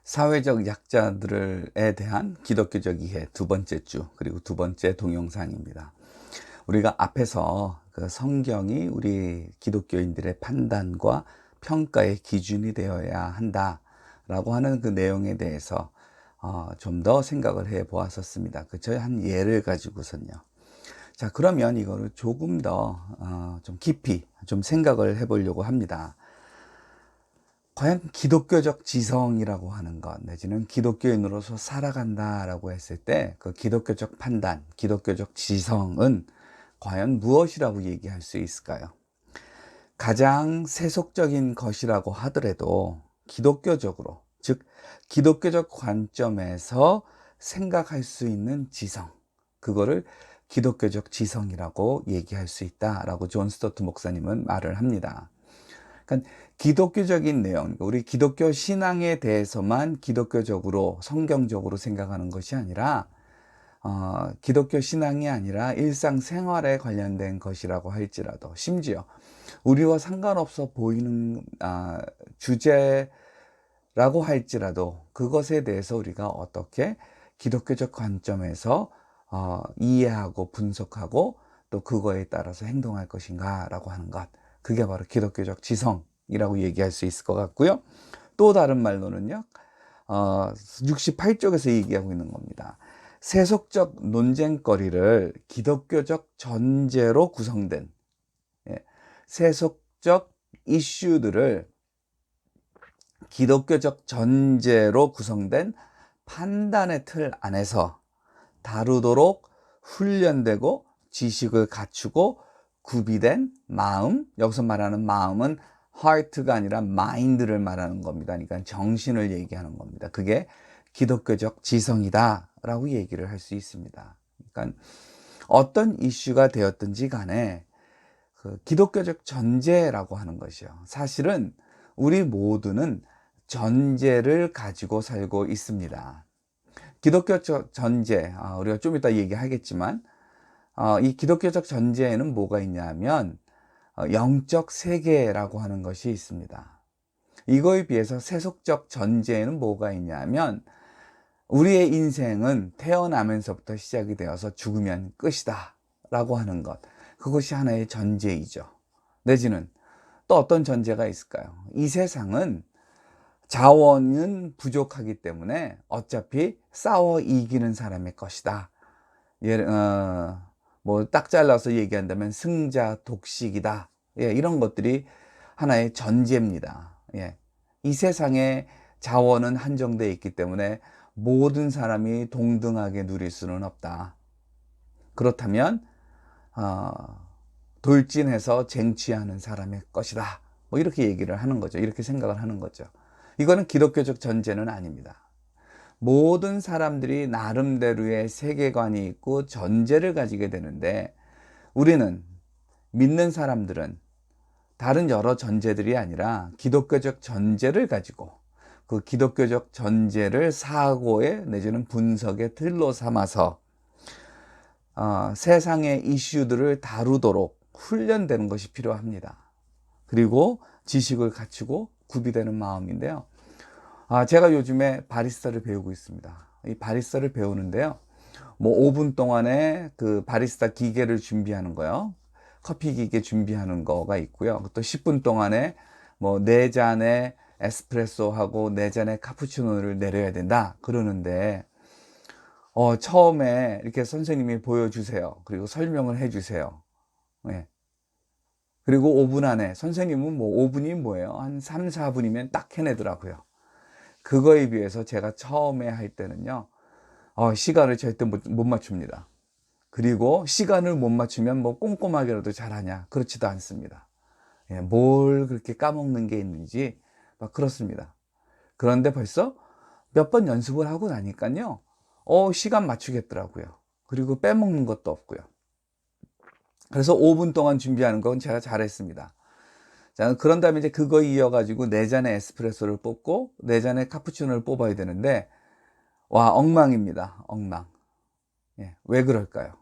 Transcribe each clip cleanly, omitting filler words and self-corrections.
사회적 약자들에 대한 기독교적 이해 두 번째 주, 그리고 두 번째 동영상입니다. 우리가 앞에서 그 성경이 우리 기독교인들의 판단과 평가의 기준이 되어야 한다라고 하는 그 내용에 대해서 좀 더 생각을 해 보았었습니다. 저희 한 예를 가지고선요. 자, 그러면 이거를 조금 더 좀 깊이 좀 생각을 해 보려고 합니다. 과연 기독교적 지성이라고 하는 것, 내지는 기독교인으로서 살아간다라고 했을 때 그 기독교적 판단, 기독교적 지성은 과연 무엇이라고 얘기할 수 있을까요? 가장 세속적인 것이라고 하더라도 기독교적으로, 즉 기독교적 관점에서 생각할 수 있는 지성, 그거를 기독교적 지성이라고 얘기할 수 있다라고 존 스토트 목사님은 말을 합니다. 그러니까 기독교적인 내용, 우리 기독교 신앙에 대해서만 기독교적으로 성경적으로 생각하는 것이 아니라 기독교 신앙이 아니라 일상생활에 관련된 것이라고 할지라도, 심지어 우리와 상관없어 보이는 주제라고 할지라도 그것에 대해서 우리가 어떻게 기독교적 관점에서 이해하고 분석하고 또 그거에 따라서 행동할 것인가 라고 하는 것, 그게 바로 기독교적 지성이라고 얘기할 수 있을 것 같고요. 또 다른 말로는요, 68쪽에서 얘기하고 있는 겁니다. 세속적 논쟁거리를 기독교적 전제로 구성된, 세속적 이슈들을 기독교적 전제로 구성된 판단의 틀 안에서 다루도록 훈련되고 지식을 갖추고 구비된 마음, 여기서 말하는 마음은 heart가 아니라 mind를 말하는 겁니다. 그러니까 정신을 얘기하는 겁니다. 그게 기독교적 지성이다 라고 얘기를 할 수 있습니다. 그러니까 어떤 이슈가 되었든지 간에 그 기독교적 전제라고 하는 것이요, 사실은 우리 모두는 전제를 가지고 살고 있습니다. 기독교적 전제, 우리가 좀 이따 얘기하겠지만 이 기독교적 전제에는 뭐가 있냐면 영적 세계라고 하는 것이 있습니다. 이거에 비해서 세속적 전제에는 뭐가 있냐면 우리의 인생은 태어나면서부터 시작이 되어서 죽으면 끝이다 라고 하는 것, 그것이 하나의 전제이죠. 내지는 또 어떤 전제가 있을까요? 이 세상은 자원은 부족하기 때문에 어차피 싸워 이기는 사람의 것이다. 뭐 딱 잘라서 얘기한다면 승자 독식이다. 이런 것들이 하나의 전제입니다. 이 세상에 자원은 한정되어 있기 때문에 모든 사람이 동등하게 누릴 수는 없다. 그렇다면 돌진해서 쟁취하는 사람의 것이다. 뭐 이렇게 얘기를 하는 거죠. 이렇게 생각을 하는 거죠. 이거는 기독교적 전제는 아닙니다. 모든 사람들이 나름대로의 세계관이 있고 전제를 가지게 되는데, 우리는, 믿는 사람들은 다른 여러 전제들이 아니라 기독교적 전제를 가지고 그 기독교적 전제를 사고의 내지는 분석의 틀로 삼아서 세상의 이슈들을 다루도록 훈련되는 것이 필요합니다. 그리고 지식을 갖추고 구비되는 마음인데요. 제가 요즘에 바리스타를 배우고 있습니다. 이 바리스타를 배우는데요, 뭐 5분 동안에 그 바리스타 기계를 준비하는 거요, 커피 기계 준비하는 거가 있고요. 또 10분 동안에 뭐 4잔의 에스프레소하고 4잔의 카푸치노를 내려야 된다 그러는데, 처음에 이렇게 선생님이 보여주세요. 그리고 설명을 해주세요. 그리고 5분 안에, 선생님은 뭐 5분이 뭐예요? 한 3, 4분이면 딱 해내더라고요. 그거에 비해서 제가 처음에 할 때는요, 시간을 절대 못 맞춥니다. 그리고 시간을 못 맞추면 뭐 꼼꼼하게라도 잘하냐, 그렇지도 않습니다. 뭘 그렇게 까먹는 게 있는지 막 그렇습니다. 그런데 벌써 몇 번 연습을 하고 나니까요, 시간 맞추겠더라고요. 그리고 빼먹는 것도 없고요. 그래서 5분 동안 준비하는 건 제가 잘했습니다. 자, 그런 다음에 이제 그거 이어가지고 4잔의 에스프레소를 뽑고 4잔의 카푸치노를 뽑아야 되는데, 와, 엉망입니다. 엉망. 왜 그럴까요?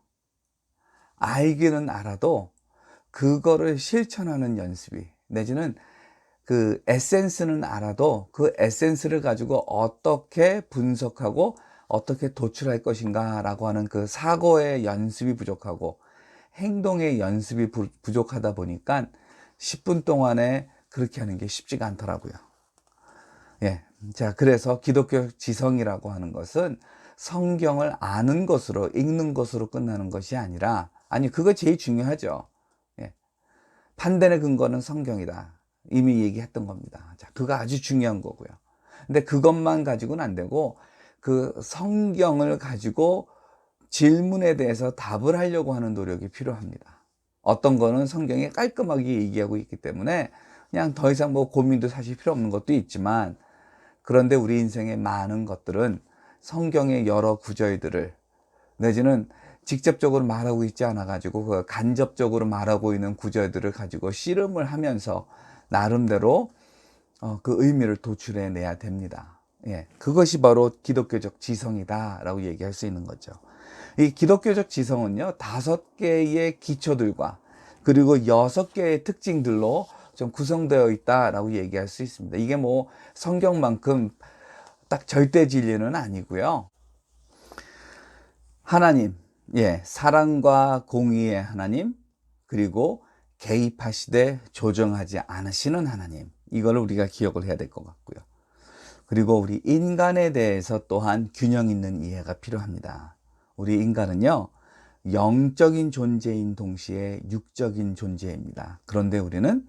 알기는 알아도 그거를 실천하는 연습이, 내지는 그 에센스는 알아도 그 에센스를 가지고 어떻게 분석하고 어떻게 도출할 것인가 라고 하는 그 사고의 연습이 부족하고 행동의 연습이 부족하다 보니까 10분 동안에 그렇게 하는 게 쉽지가 않더라고요. 예. 자, 그래서 기독교 지성이라고 하는 것은 성경을 아는 것으로, 읽는 것으로 끝나는 것이 아니라, 아니, 그거 제일 중요하죠. 예. 판단의 근거는 성경이다. 이미 얘기했던 겁니다. 자, 그거 아주 중요한 거고요. 근데 그것만 가지고는 안 되고, 그 성경을 가지고 질문에 대해서 답을 하려고 하는 노력이 필요합니다. 어떤 거는 성경이 깔끔하게 얘기하고 있기 때문에 그냥 더 이상 뭐 고민도 사실 필요 없는 것도 있지만, 그런데 우리 인생의 많은 것들은 성경의 여러 구절들을 내지는 직접적으로 말하고 있지 않아 가지고 그 간접적으로 말하고 있는 구절들을 가지고 씨름을 하면서 나름대로 그 의미를 도출해 내야 됩니다. 예, 그것이 바로 기독교적 지성이다라고 얘기할 수 있는 거죠. 이 기독교적 지성은요, 5개의 기초들과 그리고 6개의 특징들로 좀 구성되어 있다라고 얘기할 수 있습니다. 이게 뭐 성경만큼 딱 절대 진리는 아니고요. 하나님, 예, 사랑과 공의의 하나님, 그리고 개입하시되 조정하지 않으시는 하나님, 이걸 우리가 기억을 해야 될 것 같고요. 그리고 우리 인간에 대해서 또한 균형 있는 이해가 필요합니다. 우리 인간은요, 영적인 존재인 동시에 육적인 존재입니다. 그런데 우리는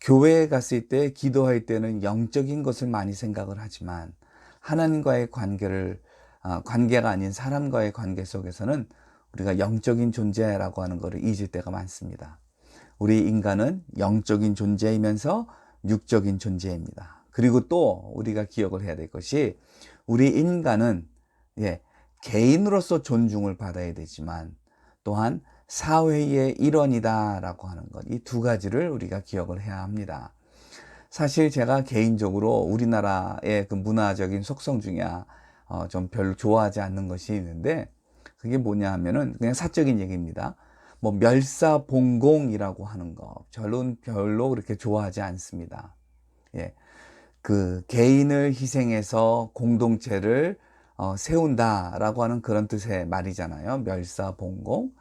교회에 갔을 때, 기도할 때는 영적인 것을 많이 생각을 하지만 하나님과의 관계가 아닌 사람과의 관계 속에서는 우리가 영적인 존재라고 하는 것을 잊을 때가 많습니다. 우리 인간은 영적인 존재이면서 육적인 존재입니다. 그리고 또 우리가 기억을 해야 될 것이, 우리 인간은 개인으로서 존중을 받아야 되지만 또한 사회의 일원이다라고 하는 것, 이 두 가지를 우리가 기억을 해야 합니다. 사실 제가 개인적으로 우리나라의 그 문화적인 속성 중에 좀 별로 좋아하지 않는 것이 있는데, 그게 뭐냐 하면은 그냥 사적인 얘기입니다. 뭐 멸사봉공이라고 하는 거 저는 별로 그렇게 좋아하지 않습니다. 예, 그 개인을 희생해서 공동체를 세운다라고 하는 그런 뜻의 말이잖아요. 멸사봉공.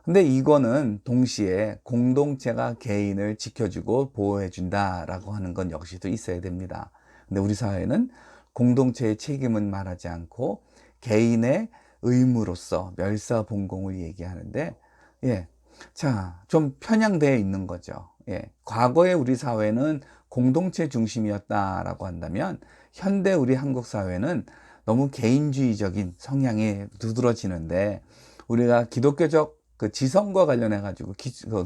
근데 이거는 동시에 공동체가 개인을 지켜주고 보호해준다라고 하는 건 역시도 있어야 됩니다. 근데 우리 사회는 공동체의 책임은 말하지 않고 개인의 의무로서 멸사봉공을 얘기하는데, 예, 자, 좀 편향되어 있는 거죠. 예, 과거에 우리 사회는 공동체 중심이었다라고 한다면 현대 우리 한국 사회는 너무 개인주의적인 성향이 두드러지는데, 우리가 기독교적 그 지성과 관련해 가지고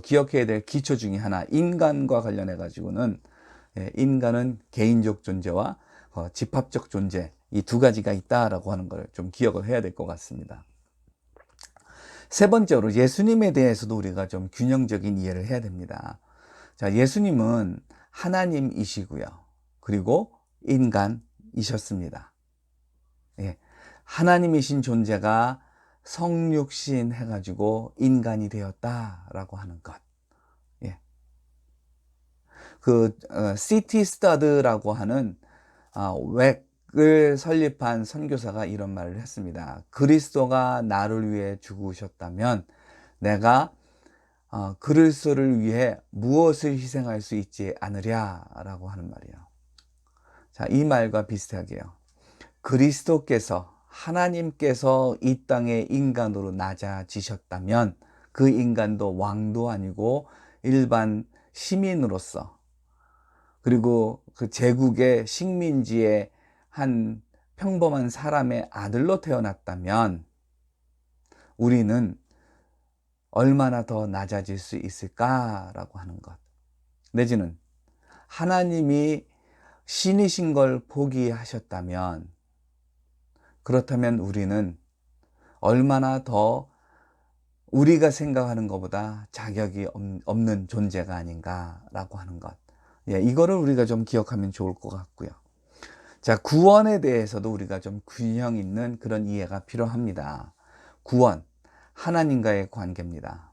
기억해야 될 기초 중에 하나, 인간과 관련해 가지고는 인간은 개인적 존재와 집합적 존재, 이 두 가지가 있다라고 하는 걸 좀 기억을 해야 될 것 같습니다. 세 번째로 예수님에 대해서도 우리가 좀 균형적인 이해를 해야 됩니다. 자, 예수님은 하나님이시고요. 그리고 인간이셨습니다. 예, 하나님이신 존재가 성육신 해가지고 인간이 되었다라고 하는 것. 예. 그 시티 스타드라고 하는 웹을 설립한 선교사가 이런 말을 했습니다. 그리스도가 나를 위해 죽으셨다면 내가 그리스도를 위해 무엇을 희생할 수 있지 않으랴라고 하는 말이에요. 자, 이 말과 비슷하게요. 그리스도께서, 하나님께서 이 땅에 인간으로 낮아지셨다면 그 인간도 왕도 아니고 일반 시민으로서, 그리고 그 제국의 식민지의 한 평범한 사람의 아들로 태어났다면 우리는 얼마나 더 낮아질 수 있을까라고 하는 것. 내지는 하나님이 신이신 걸 포기하셨다면, 그렇다면 우리는 얼마나 더 우리가 생각하는 것보다 자격이 없는 존재가 아닌가라고 하는 것. 예, 이거를 우리가 좀 기억하면 좋을 것 같고요. 자, 구원에 대해서도 우리가 좀 균형 있는 그런 이해가 필요합니다. 구원, 하나님과의 관계입니다.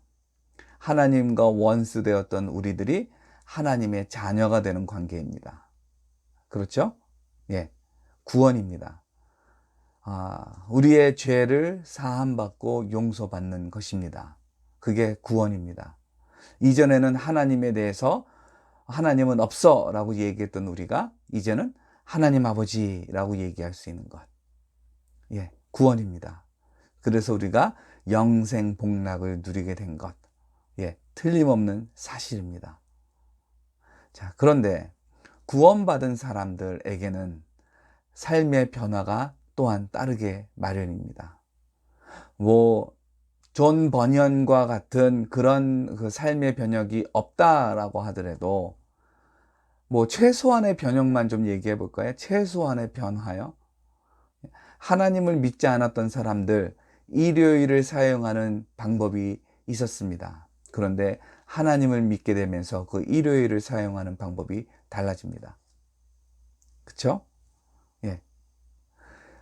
하나님과 원수 되었던 우리들이 하나님의 자녀가 되는 관계입니다. 그렇죠? 예, 구원입니다. 우리의 죄를 사함받고 용서받는 것입니다. 그게 구원입니다. 이전에는 하나님에 대해서 하나님은 없어 라고 얘기했던 우리가 이제는 하나님 아버지라고 얘기할 수 있는 것. 예, 구원입니다. 그래서 우리가 영생 복락을 누리게 된 것. 예, 틀림없는 사실입니다. 자, 그런데 구원받은 사람들에게는 삶의 변화가 또한 따르게 마련입니다. 존 버년과 같은 그런 그 삶의 변혁이 없다라고 하더라도 최소한의 변혁만 좀 얘기해 볼까요? 최소한의 변화요. 하나님을 믿지 않았던 사람들, 일요일을 사용하는 방법이 있었습니다. 그런데 하나님을 믿게 되면서 그 일요일을 사용하는 방법이 달라집니다. 그렇죠? 예.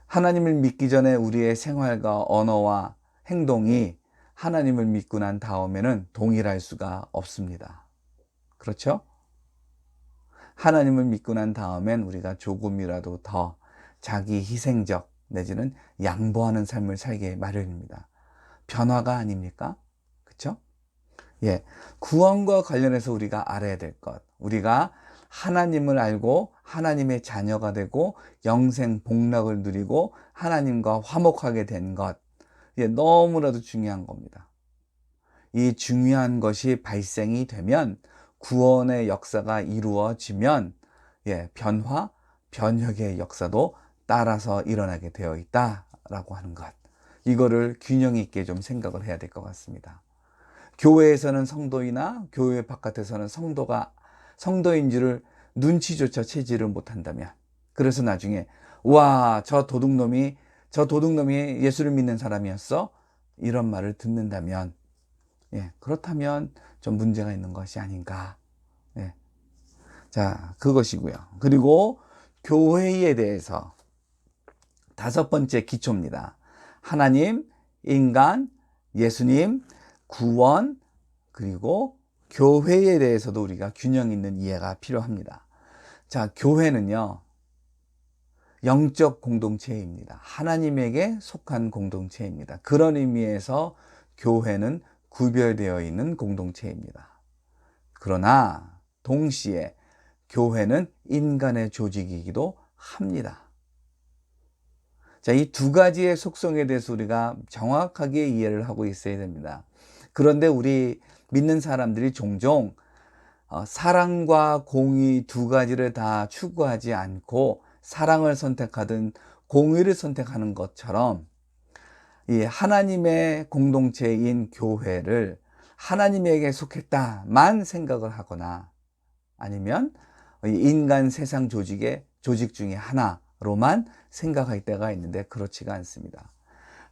하나님을 믿기 전에 우리의 생활과 언어와 행동이 하나님을 믿고 난 다음에는 동일할 수가 없습니다. 그렇죠? 하나님을 믿고 난 다음엔 우리가 조금이라도 더 자기 희생적 내지는 양보하는 삶을 살게 마련입니다. 변화가 아닙니까? 그렇죠? 예, 구원과 관련해서 우리가 알아야 될 것, 우리가 하나님을 알고 하나님의 자녀가 되고 영생 복락을 누리고 하나님과 화목하게 된 것, 너무나도 중요한 겁니다. 이 중요한 것이 발생이 되면 구원의 역사가 이루어지면 변화, 변혁의 역사도 따라서 일어나게 되어 있다라고 하는 것. 이거를 균형 있게 좀 생각을 해야 될 것 같습니다. 교회에서는 성도이나 교회 바깥에서는 성도인 줄을 눈치조차 채지를 못한다면, 그래서 나중에 저 도둑놈이 예수를 믿는 사람이었어? 이런 말을 듣는다면, 그렇다면 좀 문제가 있는 것이 아닌가. 자, 그것이고요. 그리고 교회에 대해서 5번째 기초입니다. 하나님, 인간, 예수님, 구원, 그리고 교회에 대해서도 우리가 균형 있는 이해가 필요합니다. 자, 교회는요, 영적 공동체입니다. 하나님에게 속한 공동체입니다. 그런 의미에서 교회는 구별되어 있는 공동체입니다. 그러나 동시에 교회는 인간의 조직이기도 합니다. 자, 이 두 가지의 속성에 대해서 우리가 정확하게 이해를 하고 있어야 됩니다. 그런데 우리 믿는 사람들이 종종 사랑과 공의 두 가지를 다 추구하지 않고 사랑을 선택하든 공의를 선택하는 것처럼 이 하나님의 공동체인 교회를 하나님에게 속했다만 생각을 하거나 아니면 인간 세상 조직 중에 하나로만 생각할 때가 있는데 그렇지가 않습니다.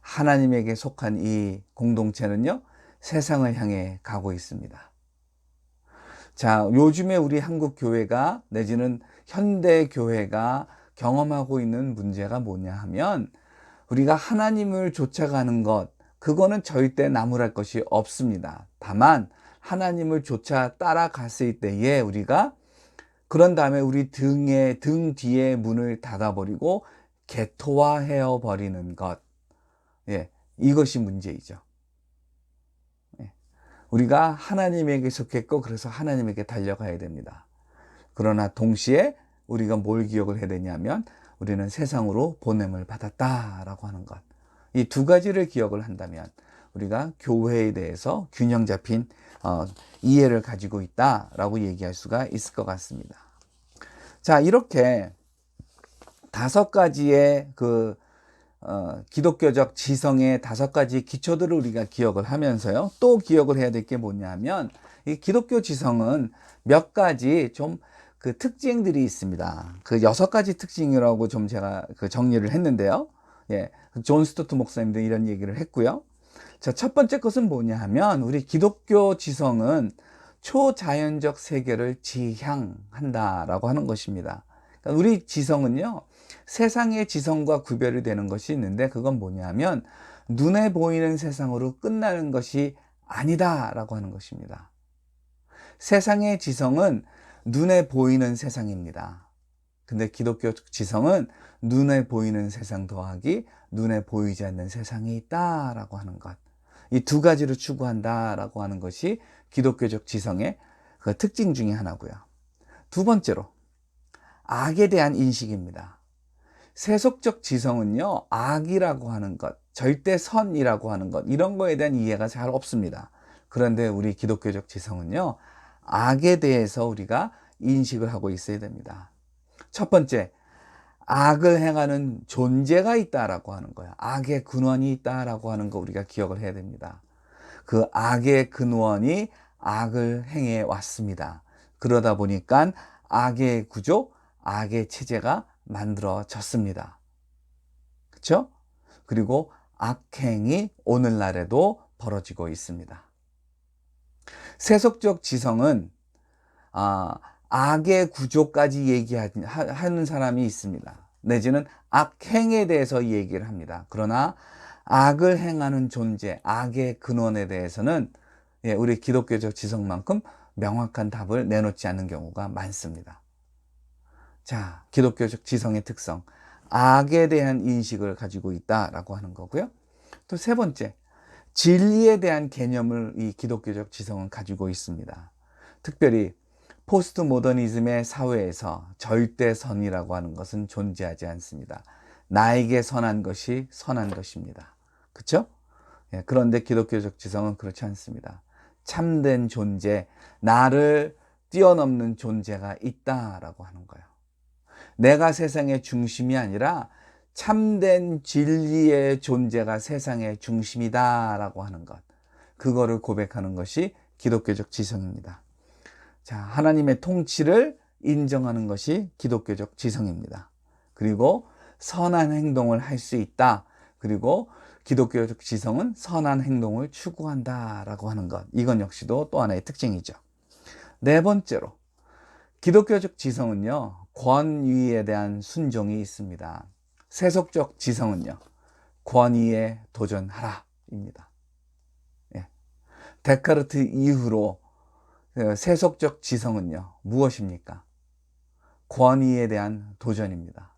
하나님에게 속한 이 공동체는요, 세상을 향해 가고 있습니다. 자, 요즘에 우리 한국 교회가 내지는 현대 교회가 경험하고 있는 문제가 뭐냐 하면 우리가 하나님을 쫓아가는 것, 그거는 절대 나무랄 것이 없습니다. 다만 하나님을 쫓아 따라갔을 때에 우리가 그런 다음에 우리 등 뒤에 문을 닫아버리고 개토화해 버리는 것, 이것이 문제이죠. 우리가 하나님에게 속했고 그래서 하나님에게 달려가야 됩니다. 그러나 동시에 우리가 뭘 기억을 해야 되냐면 우리는 세상으로 보냄을 받았다라고 하는 것. 이 두 가지를 기억을 한다면 우리가 교회에 대해서 균형 잡힌 이해를 가지고 있다라고 얘기할 수가 있을 것 같습니다. 자, 이렇게 5가지의 기독교적 지성의 5가지 기초들을 우리가 기억을 하면서요, 또 기억을 해야 될 게 뭐냐면 이 기독교 지성은 몇 가지 좀 그 특징들이 있습니다. 그 6가지 특징이라고 좀 제가 정리를 했는데요. 존 스토트 목사님도 이런 얘기를 했고요. 자, 첫 번째 것은 뭐냐 하면 우리 기독교 지성은 초자연적 세계를 지향한다라고 하는 것입니다. 그러니까 우리 지성은요, 세상의 지성과 구별이 되는 것이 있는데 그건 뭐냐면 눈에 보이는 세상으로 끝나는 것이 아니다라고 하는 것입니다. 세상의 지성은 눈에 보이는 세상입니다. 근데 기독교 지성은 눈에 보이는 세상 더하기 눈에 보이지 않는 세상이 있다라고 하는 것. 이 두 가지를 추구한다라고 하는 것이 기독교적 지성의 그 특징 중에 하나고요. 두 번째로 악에 대한 인식입니다. 세속적 지성은요, 악이라고 하는 것, 절대 선이라고 하는 것, 이런 거에 대한 이해가 잘 없습니다. 그런데 우리 기독교적 지성은요, 악에 대해서 우리가 인식을 하고 있어야 됩니다. 첫 번째, 악을 행하는 존재가 있다라고 하는 거예요. 악의 근원이 있다라고 하는 거 우리가 기억을 해야 됩니다. 그 악의 근원이 악을 행해 왔습니다. 그러다 보니까 악의 구조, 악의 체제가 만들어졌습니다. 그렇죠? 그리고 악행이 오늘날에도 벌어지고 있습니다. 세속적 지성은 악의 구조까지 얘기하는 사람이 있습니다. 내지는 악행에 대해서 얘기를 합니다. 그러나 악을 행하는 존재, 악의 근원에 대해서는 우리 기독교적 지성만큼 명확한 답을 내놓지 않는 경우가 많습니다. 자, 기독교적 지성의 특성, 악에 대한 인식을 가지고 있다라고 하는 거고요. 또 세 번째, 진리에 대한 개념을 이 기독교적 지성은 가지고 있습니다. 특별히 포스트 모더니즘의 사회에서 절대선이라고 하는 것은 존재하지 않습니다. 나에게 선한 것이 선한 것입니다. 그렇죠? 그런데 기독교적 지성은 그렇지 않습니다. 참된 존재, 나를 뛰어넘는 존재가 있다라고 하는 거예요. 내가 세상의 중심이 아니라 참된 진리의 존재가 세상의 중심이다라고 하는 것, 그거를 고백하는 것이 기독교적 지성입니다. 자, 하나님의 통치를 인정하는 것이 기독교적 지성입니다. 그리고 선한 행동을 할 수 있다. 그리고 기독교적 지성은 선한 행동을 추구한다라고 하는 것, 이건 역시도 또 하나의 특징이죠. 네 번째로, 기독교적 지성은요, 권위에 대한 순종이 있습니다. 세속적 지성은요, 권위에 도전하라 입니다. 데카르트 이후로 세속적 지성은요, 무엇입니까? 권위에 대한 도전입니다.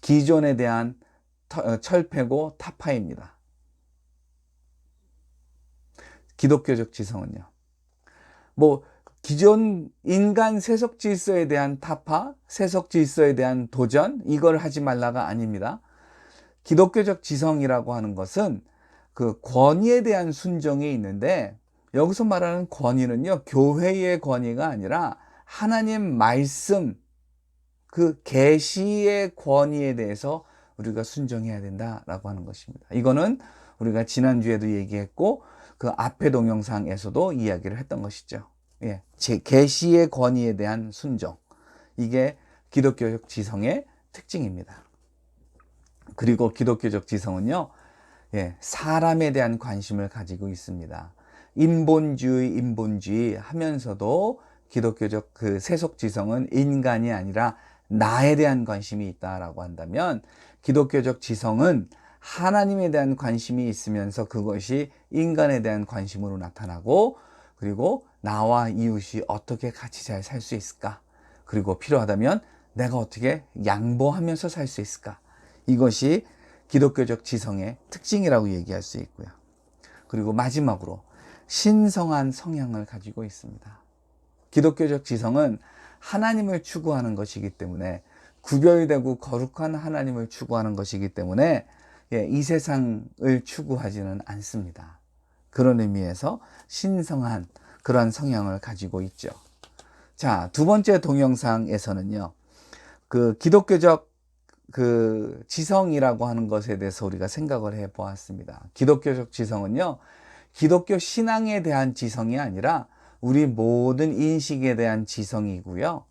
기존에 대한 철폐고 타파입니다. 기독교적 지성은요, 기존 인간 세속 질서에 대한 타파, 세속 질서에 대한 도전, 이걸 하지 말라가 아닙니다. 기독교적 지성이라고 하는 것은 그 권위에 대한 순종이 있는데, 여기서 말하는 권위는요, 교회의 권위가 아니라 하나님 말씀, 그 계시의 권위에 대해서 우리가 순종해야 된다라고 하는 것입니다. 이거는 우리가 지난주에도 얘기했고 그 앞의 동영상에서도 이야기를 했던 것이죠. 계시의 권위에 대한 순종, 이게 기독교적 지성의 특징입니다. 그리고 기독교적 지성은요, 사람에 대한 관심을 가지고 있습니다. 인본주의 하면서도 기독교적 그 세속 지성은 인간이 아니라 나에 대한 관심이 있다라고 한다면, 기독교적 지성은 하나님에 대한 관심이 있으면서 그것이 인간에 대한 관심으로 나타나고, 그리고 나와 이웃이 어떻게 같이 잘 살 수 있을까, 그리고 필요하다면 내가 어떻게 양보하면서 살 수 있을까, 이것이 기독교적 지성의 특징이라고 얘기할 수 있고요. 그리고 마지막으로 신성한 성향을 가지고 있습니다. 기독교적 지성은 하나님을 추구하는 것이기 때문에, 구별되고 거룩한 하나님을 추구하는 것이기 때문에 이 세상을 추구하지는 않습니다. 그런 의미에서 신성한 그런 성향을 가지고 있죠. 자, 두 번째 동영상에서는요, 그 기독교적 그 지성이라고 하는 것에 대해서 우리가 생각을 해 보았습니다. 기독교적 지성은요, 기독교 신앙에 대한 지성이 아니라 우리 모든 인식에 대한 지성이고요.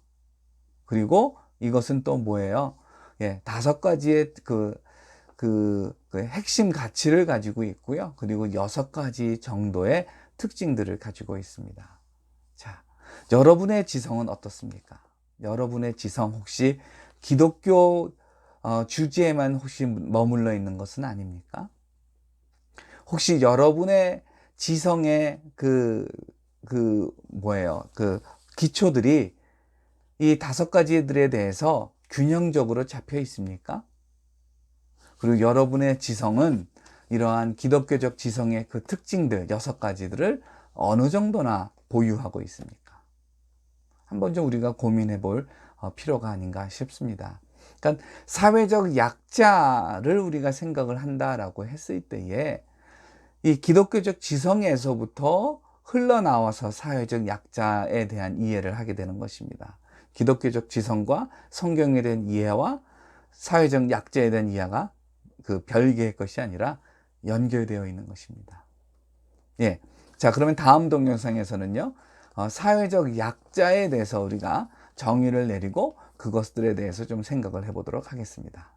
그리고 이것은 또 뭐예요? 5가지의 그 핵심 가치를 가지고 있고요. 그리고 6가지 정도의 특징들을 가지고 있습니다. 자, 여러분의 지성은 어떻습니까? 여러분의 지성 혹시 기독교 주제에만 혹시 머물러 있는 것은 아닙니까? 혹시 여러분의 지성의 뭐예요? 기초들이 이 5가지들에 대해서 균형적으로 잡혀 있습니까? 그리고 여러분의 지성은 이러한 기독교적 지성의 그 특징들 6가지들을 어느 정도나 보유하고 있습니까? 한번 좀 우리가 고민해 볼 필요가 아닌가 싶습니다. 그러니까 사회적 약자를 우리가 생각을 한다라고 했을 때에 이 기독교적 지성에서부터 흘러나와서 사회적 약자에 대한 이해를 하게 되는 것입니다. 기독교적 지성과 성경에 대한 이해와 사회적 약자에 대한 이해가 별개의 것이 아니라 연결되어 있는 것입니다. 예. 자, 그러면 다음 동영상에서는요, 사회적 약자에 대해서 우리가 정의를 내리고 그것들에 대해서 좀 생각을 해보도록 하겠습니다.